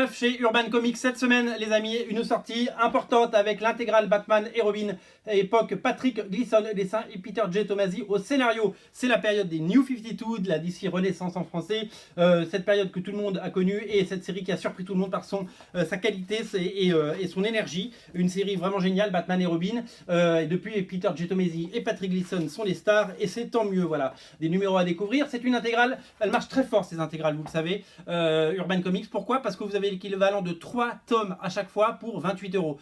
neuf chez Urban Comics cette semaine, les amis. Une sortie importante avec l'intégrale Batman et Robin, époque Patrick Gleason, dessin et Peter J. Tomasi au scénario. C'est la période des New 52, de la DC Renaissance en français. Cette période que tout le monde a connue et cette série qui a surpris tout le monde par sa qualité et son énergie. Une série vraiment géniale, Batman et Robin. Et depuis, Peter J. Tomasi et Patrick Gleason sont les stars et c'est tant mieux. Voilà, des numéros à découvrir. C'est une intégrale, elle marche très fort ces intégrales, vous le savez. Urban Comics, pourquoi? Parce que vous avez l'équivalent de 3 tomes à chaque fois pour 28 euros.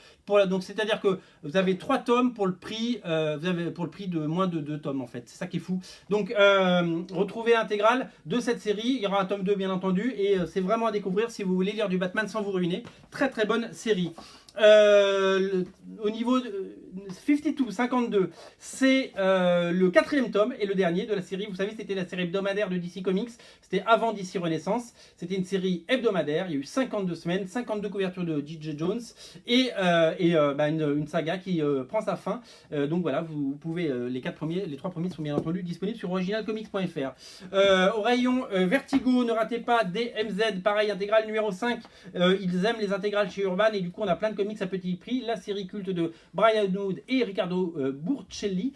Donc c'est-à-dire que vous avez 3 tomes pour le prix, de moins de 2 tomes en fait. C'est ça qui est fou. Donc retrouvez l'intégrale de cette série. Il y aura un tome 2 bien entendu et c'est vraiment à découvrir si vous voulez lire du Batman sans vous ruiner. Très très bonne série. Au niveau de 52, c'est le 4e tome et le dernier de la série. Vous savez, c'était la série hebdomadaire de DC Comics. C'était avant DC Renaissance. C'était une série hebdomadaire. Il y a eu 52 semaines, 52 couvertures de J.J. Jones et une saga qui prend sa fin. Donc voilà, vous pouvez les 3 premiers sont bien entendu disponibles sur originalcomics.fr. Au rayon Vertigo, ne ratez pas DMZ, pareil, intégrale numéro 5. Ils aiment les intégrales chez Urban et du coup on a plein de comics à petit prix. La série culte de Brian Wood et Riccardo Burcelli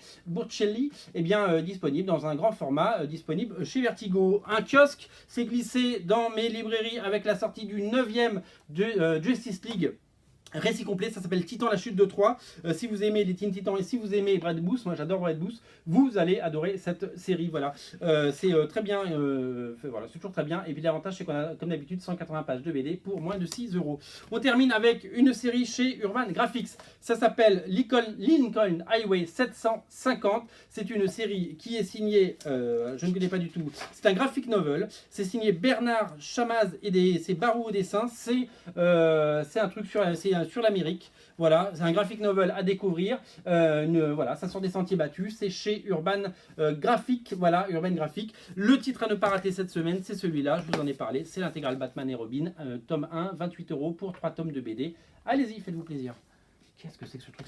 disponible dans un grand format, disponible chez Vertigo. Un kiosque s'est glissé dans mes librairies avec la sortie du 9e de Justice League. Récit complet, ça s'appelle Titan, la chute de Troie. Si vous aimez les Teen Titans et si vous aimez Brad Booth, moi j'adore Brad Booth, vous allez adorer cette série. Voilà, c'est très bien, voilà, c'est toujours très bien. Et puis l'avantage, c'est qu'on a comme d'habitude 180 pages de BD pour moins de 6 euros. On termine avec une série chez Urban Graphics. Ça s'appelle Lincoln Highway 750. C'est une série qui est signée, je ne connais pas du tout. C'est un graphic novel. C'est signé Bernard Chamaz et c'est Barou au dessin. C'est un truc sur l'Amérique. Voilà, c'est un graphic novel à découvrir. Voilà, ça sort des sentiers battus. C'est chez Urban Graphic. Voilà, Urban Graphic. Le titre à ne pas rater cette semaine, c'est celui-là. Je vous en ai parlé. C'est l'intégrale Batman et Robin, tome 1, 28 euros pour 3 tomes de BD. Allez-y, faites-vous plaisir. Qu'est-ce que c'est que ce truc?